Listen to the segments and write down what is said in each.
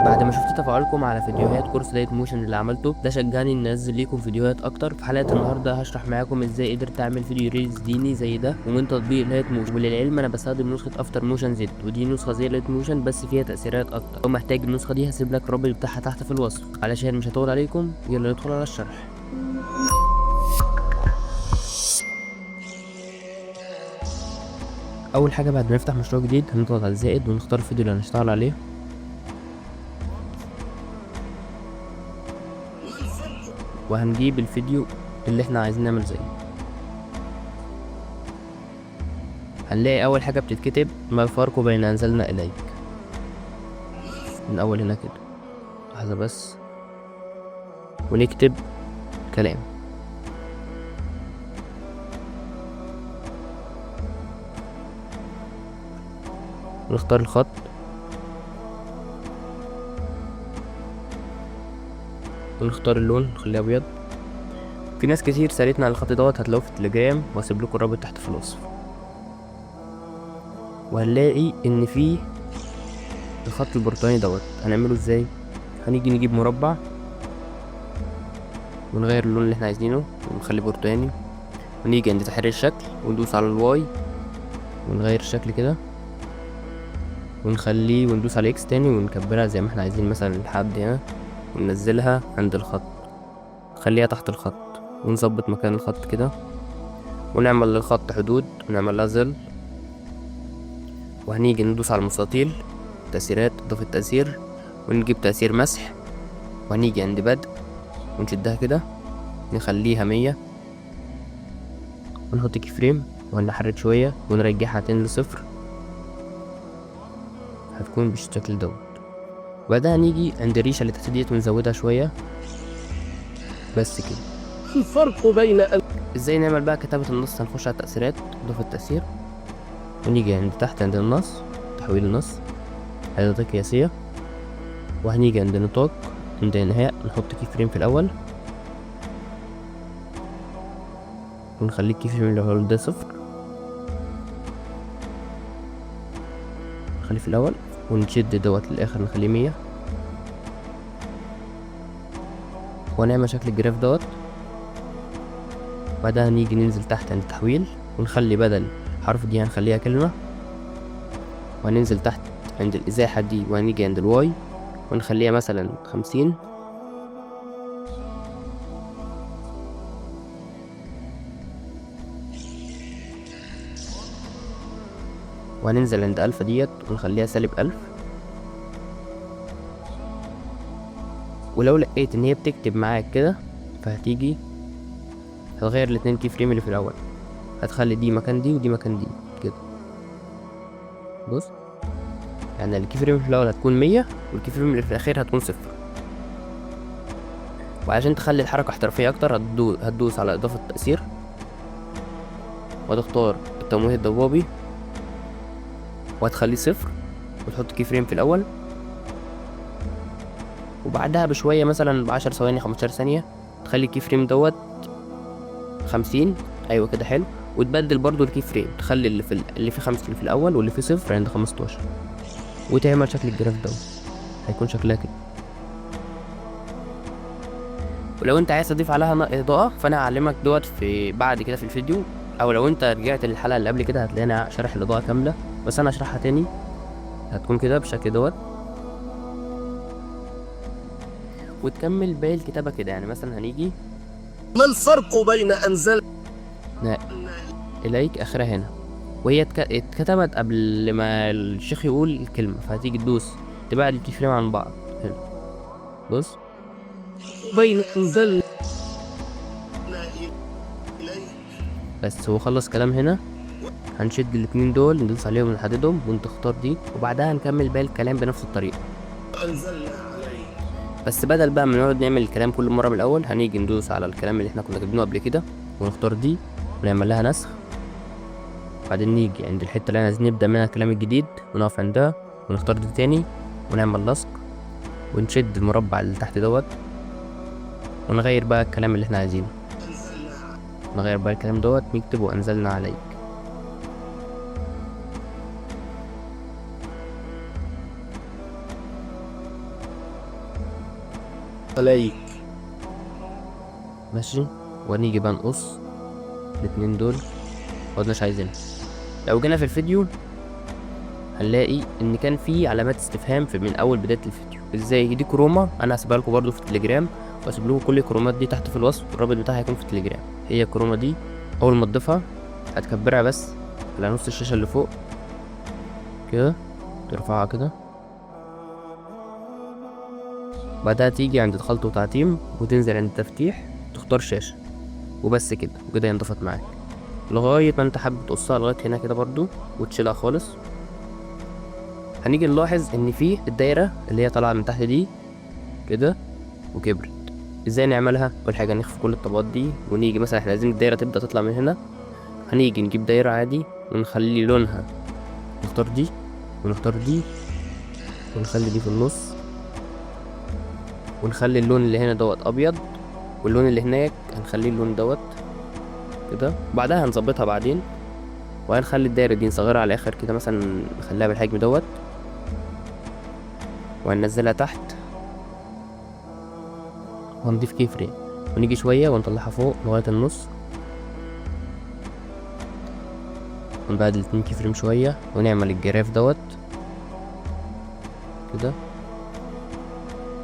بعد ما شفت تفاعلكم على فيديوهات كورس دايت موشن اللي عملته، ده شجعني ان انزل ليكم فيديوهات اكتر. في حلقه النهارده هشرح معاكم ازاي قدرت اعمل فيديو ريلز ديني زي ده ومن تطبيق لايت موشن. وللعلم انا بستخدم نسخه افتر موشن زد، ودي نسخه زي لايت موشن بس فيها تاثيرات اكتر. لو محتاج النسخه دي هسيب لك الرابط بتاعها تحت في الوصف. علشان مش هطول عليكم، يلا ندخل على الشرح. اول حاجه بعد ما نفتح مشروع جديد هنضغط على الزائد ونختار الفيديو اللي هنشتغل عليه، وهنجيب الفيديو اللي احنا عايزين نعمل زيه. هنلاقي اول حاجه بتتكتب ما الفرق بين انزلنا اليك، من اول هنا كده. لحظه بس، ونكتب كلام. ونختار الخط، ونختار اللون نخليه ابيض. في ناس كتير سالتنا على الخط دوت، هتلاقوه في التليجرام وهسيب لكم الرابط تحت في الوصف. وهنلاقي ان في الخط البرتقاني دوت هنعمله ازاي. هنيجي نجيب مربع ونغير اللون اللي احنا عايزينه ونخليه برتقاني، ونيجي عند تحرير الشكل وندوس على الواي ونغير الشكل كده ونخليه، وندوس على اكس تاني ونكبرها زي ما احنا عايزين، مثلا لحد هنا، وننزلها عند الخط، نخليها تحت الخط، ونظبط مكان الخط كده، ونعمل للخط حدود ونعمل لها ظل. وهنيجي ندوس على المستطيل تأثيرات، إضافة تأثير، ونجيب تأثير مسح، وهنيجي عند بدء ونشدها كده نخليها 100، ونحط كي فريم وهنحرك شوية ونرجعها تاني ل0، هتكون بالشكل دوت. وبعدها نيجي عند الريشة اللي تحت ديت ونزودها شوية بس كده. الفرق بين ازاي نعمل بقى كتابة النص؟ هنخش على التأثيرات، إضافة تأثير، ونيجي عند تحت عند النص، تحويل النص، إعدادات قياسية، وهنيجي عند نطاق، عند انهاء نحط كي فريم في الأول، ونخلي الكي فريم اللي هو ده 0، نخليه في الأول، ونشد دوت للآخر نخليه 100، ونعمل شكل الجراف دوت. بعدها نيجي ننزل تحت عند التحويل ونخلي بدل حرف دي هنخليها كلمة، وهننزل تحت عند الإزاحة دي وهنيجي عند الواي ونخليها مثلا 50، وهننزل عند ألف ديت ونخليها -1000. ولو لقيت ان هي بتكتب معاك كده، فهتيجي هتغير الاتنين كي فريم اللي في الأول، هتخلي دي مكان دي ودي مكان دي كده. بص، يعني الكي فريم في الأول هتكون 100 والكي فريم اللي في الأخير هتكون 0. وعشان تخلي الحركة احترافية أكتر هتدوس على إضافة تأثير، وهتختار التمويه الضبابي وهتخليه 0، وتحط كي فريم في الأول، وبعدها بشوية مثلا ب10 ثواني 15 ثانية تخلي الكي فريم دوت 50. أيوة كده حلو. وتبدل برضو الكي فريم، تخلي اللي في 50 في الأول واللي في 0 عند 15، وتعمل شكل الجراف دوت، هيكون شكلها كده. ولو انت عايز تضيف عليها اضاءة فانا هعلمك دوت في بعد كده في الفيديو، او لو انت رجعت للحلقة اللي قبل كده هتلاقي انا شارح الاضاءة كاملة، بس انا هشرحها تاني. هتكون كده بالشكل دوت، وتكمل باقي الكتابة كده. يعني مثلا هنيجي ما الفرق بين أنزل إليك آخرها هنا، وهي اتكتبت قبل ما الشيخ يقول الكلمة، فهتيجي تدوس تبعد الكي فريم عن بعض هنا. بص، بين أنزل بس هو خلص كلام هنا. هنشد الاتنين دول ندوس عليهم ونحددهم ونختار دي، وبعدها هنكمل باقي الكلام بنفس الطريقة. بس بدل بقى ما نقعد نعمل الكلام كل مرة من الأول، هنيجي ندوس على الكلام اللي احنا كنا كاتبينه قبل كده ونختار دي ونعمل لها نسخ. بعدين نيجي عند الحتة اللي احنا عايزين نبدأ منها الكلام الجديد ونقف عندها ونختار دي تاني ونعمل لصق، ونشد المربع اللي تحت دوت، ونغير بقى الكلام اللي احنا عايزينه. نغير بقى الكلام دوت نكتب وأنزلنا عليك. عليك. ماشي. ونيجي بقى نقص الاتنين دول، مقعدناش عايزينها. لو جينا في الفيديو هنلاقي ان كان في علامات استفهام في من اول بدايه الفيديو. ازاي؟ دي كروما، انا هسيبها لكم برضو في التليجرام، واسيب لكم كل الكرومات دي تحت في الوصف، الرابط بتاعها هيكون في التليجرام. هي الكروما دي اول ما تضيفها هتكبرها بس على نص الشاشه اللي فوق كده، ترفعها كده، بعدها تيجي عند الخلط وتعتيم وتنزل عند التفتيح، تختار شاشه وبس كده، وكده هي انضفت معاك لغايه ما انت حابب تقصها لغايه هنا كده برضو وتشيلها خالص. هنيجي نلاحظ ان في الدايره اللي هي طالعه من تحت دي كده وكبرت. ازاي نعملها؟ اول حاجه نخفي كل الطبقات دي، ونيجي مثلا احنا عايزين الدايره تبدا تطلع من هنا، هنيجي نجيب دايره عادي ونخلي لونها، نختار دي ونختار دي ونخلي دي في النص، ونخلي اللون اللي هنا دوت ابيض، واللون اللي هناك هنخليه اللون دوت كده. بعدها هنظبطها بعدين، وهنخلي الدايره دي نصغرها على الاخر كده، مثلا نخليها بالحجم دوت، وهننزلها تحت، وهنضيف كي فريم، ونيجي شويه ونطلعها فوق لغايه النص، ونبعد الاتنين كي فريم شويه، ونعمل الجراف دوت كده.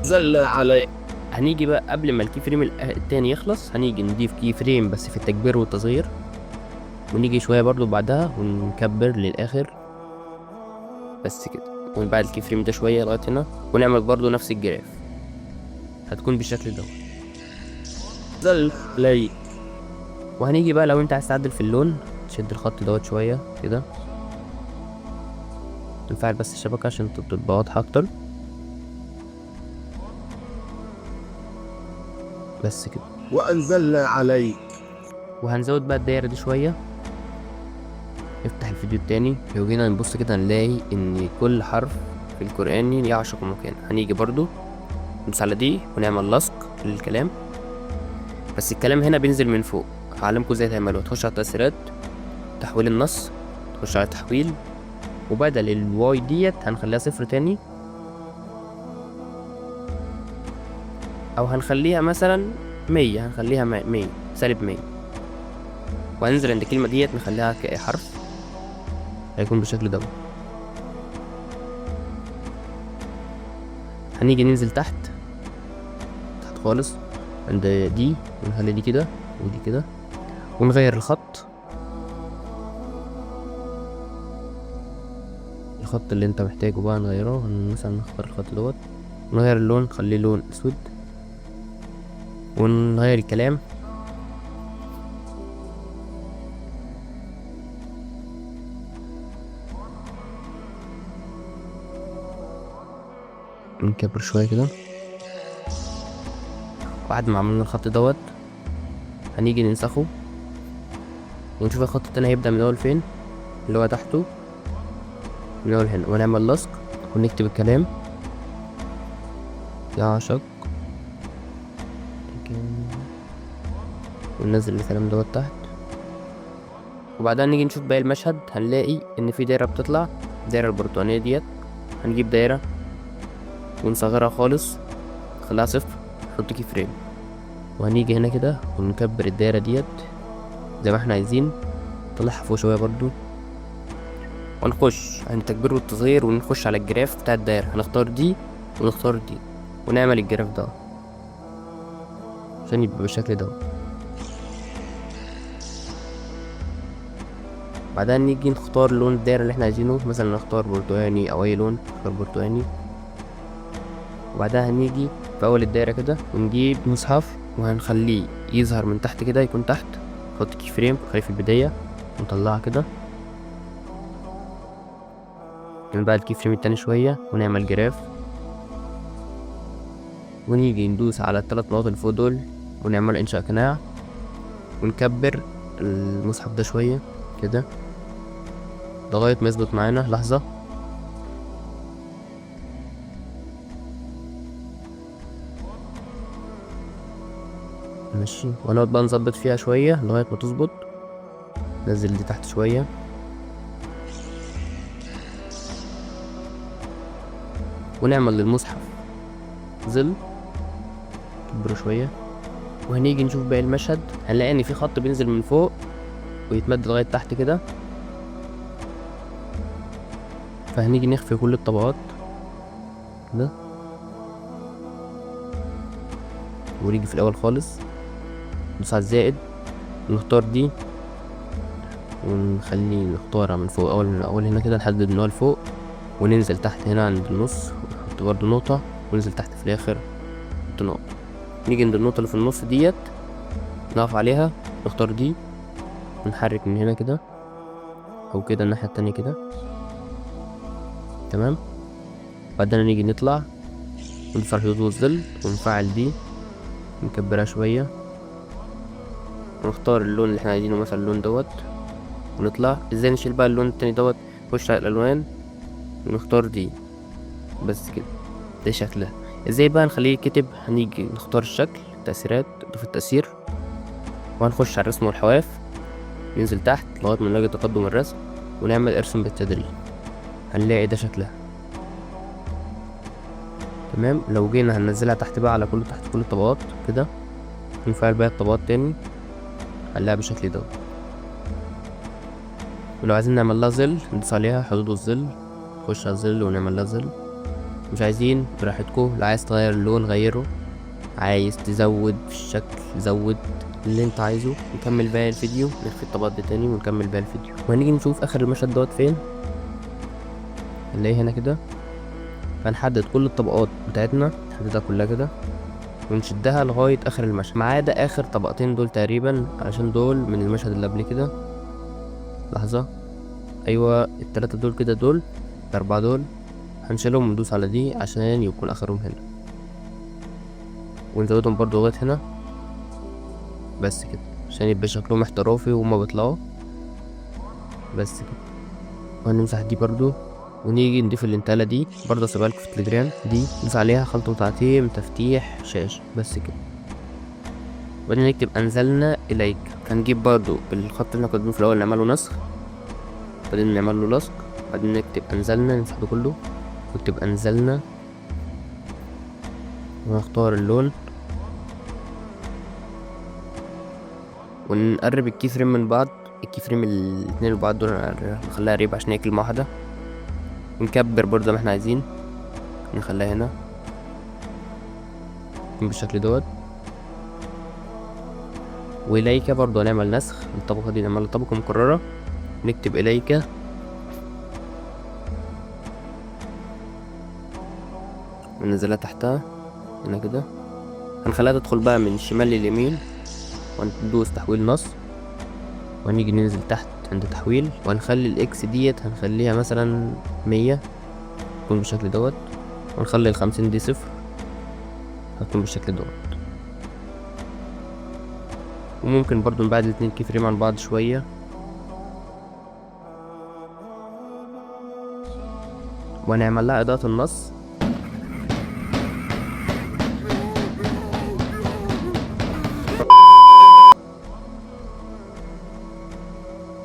زل عليك. هنيجي بقى قبل ما الكي فريم التاني يخلص، هنيجي نضيف كي فريم بس في التكبير والتصغير، ونيجي شويه برضو بعدها ونكبر للاخر بس كده، ونبعد الكي فريم ده شويه لغايه هنا، ونعمل برضو نفس الجراف، هتكون بالشكل ده. زل عليك. وهنيجي بقى لو انت عايز تعدل في اللون، تشد الخط دوت شويه كده، نفعل بس الشبكه عشان تبقى واضحه اكتر بس كده. وأنزلنا عليك. وهنزود بقى الدايره دي شويه. نفتح الفيديو التاني، لو جينا نبص كده هنلاقي ان كل حرف في القرآن يعشق مكان. هنيجي برضو ندوس على دي ونعمل لصق للكلام، بس الكلام هنا بينزل من فوق. هعلمكم ازاي تعملوها. تخش على التأثيرات، تحويل النص، تخش على تحويل، وبدل الواي ديت هنخليها صفر تاني، او هنخليها مثلا 100، هنخليها 100 سالب 100، وهننزل عند الكلمة ديت نخليها كحرف، هيكون بالشكل ده. هنيجي ننزل تحت خالص عند دي، ونخلي دي كده ودي كده، ونغير الخط اللي انت محتاجه بقى نغيره. مثلا نختار الخط دوت، ونغير اللون نخليه لون اسود، ونغير الكلام نكبر شويه كده. بعد ما عملنا الخط دوت هنيجي ننسخه ونشوف الخط التاني هيبدأ من اول فين، اللي هو تحته من اول هنا، ونعمل لصق ونكتب الكلام يعشق، وننزل الكلام دوت تحت. وبعدها نيجي نشوف باقي المشهد، هنلاقي ان في دايرة بتطلع، الدايرة البرتقانية ديت. هنجيب دايرة ونصغرها خالص، نخليها صفر، نحط كي فريم، وهنيجي هنا كده ونكبر الدايرة ديت زي ما احنا عايزين، نطلعها فوق شوية برضو، ونخش عند التكبير والتصغير، ونخش على الجراف بتاع الدايرة، هنختار دي ونختار دي، ونعمل الجراف ده عشان يبقى بالشكل ده. بعدها نيجي نختار لون الدايرة اللي احنا عايزينه، مثلا نختار برتقاني او اي لون، نختار برتقاني. وبعدها هنيجي في اول الدايرة كده ونجيب مصحف وهنخليه يظهر من تحت كده، يكون تحت، نحط كي فريم خليه في البداية ونطلعها كده، نعمل بقى الكي فريم التاني شوية ونعمل جراف، ونيجي ندوس على الثلاث نقط اللي فوق دول ونعمل انشاء قناع، ونكبر المصحف ده شوية كده لغاية ما يظبط معانا. لحظة، ماشي، ونقعد بقى نظبط فيها شوية لغاية ما تظبط. نزل دي تحت شوية، ونعمل للمصحف ظل كبره شويه. وهنيجي نشوف باقي المشهد، هنلاقي ان في خط بينزل من فوق ويتمد لغايه تحت كده، فهنيجي نخفي كل الطبقات كده، ونيجي في الاول خالص ندوس على الزائد ونختار دي، ونخلي نختارها من فوق اول هنا كده، نحدد ان هو لفوق، وننزل تحت هنا عند النص ونحط برضه نقطة، وننزل تحت في الاخر نحط نقطة. نيجي عند النقطة اللي في النص ديت نقف عليها، نختار دي ونحرك من هنا كده او كده الناحية التانية كده، تمام. بعدين نيجي نطلع وندوس على الحدود والظل ونفعل دي، نكبرها شوية، ونختار اللون اللي احنا عايزينه، مثلا اللون دوت، ونطلع. ازاي نشيل بقى اللون التاني دوت؟ نخش على الالوان ونختار دي بس كده، ده شكلها. ازاي بقى نخليه يتكتب؟ هنيجي نختار الشكل، تأثيرات، اضافة تأثير، وهنخش على الرسم والحواف، ننزل تحت لغاية ما نلاقي تقدم الرسم، ونعمل ارسم بالتدريج، هنلاقي ده شكلها، تمام. لو جينا هننزلها تحت بقى على تحت كل الطبقات كده، ونفعل باقي الطبقات تاني، هنلاقيها بالشكل ده. ولو عايزين نعمل لها ظل ندوس عليها حدود الظل، نخش على الظل ونعمل لها ظل. مش عايزين براحتكم، لو عايز تغير اللون غيره، عايز تزود في الشكل زود اللي انت عايزه. نكمل باقي الفيديو، نخفي الطبقات دي تاني ونكمل باقي الفيديو. وهنيجي نشوف اخر المشهد دوت فين، نلاقيه هنا كده. فنحدد كل الطبقات بتاعتنا، نحددها كلها كده ونشدها لغاية اخر المشهد، ما عدا اخر طبقتين دول تقريبا، علشان دول من المشهد اللي قبل كده. لحظة، ايوه التلاتة دول كده، دول الاربعة دول هنشيلهم وندوس على دي عشان يكون اخرهم هنا، ونزودهم برضو لغاية هنا بس كده، عشان يبقى شكلهم احترافي وهما بيطلعوا بس كده. وهنمسح دي برضو، ونيجي نضيف الانتقالة دي برضو، اسيبها لكم في التليجرام. دي ندوس عليها خلطة وتعتيم تفتيح شاشة بس كده. وبعدين نكتب انزلنا اليك، هنجيب برضو بالخط اللي احنا كاتبينه في الاول نعمله نسخ، بعدين نعمل له لصق، بعدين نكتب انزلنا، نمسح ده كله نكتب انزلنا، ونختار اللون، ونقرب الكي فريم من بعض، الكي فريم الاتنين لبعض دول نخليها قريب عشان هي كلمة واحدة. ونكبر برضه زي ما احنا عايزين، نخليها هنا بالشكل دوت. وإليك برضه هنعمل نسخ، الطبقة دي نعمل طبقة مكررة، نكتب إليك، وننزلها تحتها هنا كده. هنخليها تدخل بقى من الشمال لليمين، وندوس تحويل نص، وهنيجي ننزل تحت عند تحويل، وهنخلي الاكس ديت هنخليها مثلا 100 تكون بالشكل دوت، ونخلي 50 دي 0 هتكون بالشكل دوت. وممكن برضو نبعد الاتنين كي فريم عن بعض شوية، ونعمل لها إضاءة النص.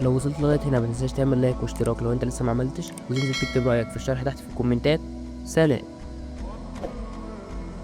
لو وصلت لغايه هنا متنساش تعمل لايك واشتراك لو انت لسه ما عملتش، وتنزل تكتب رايك في الشرح تحت في الكومنتات. سلام.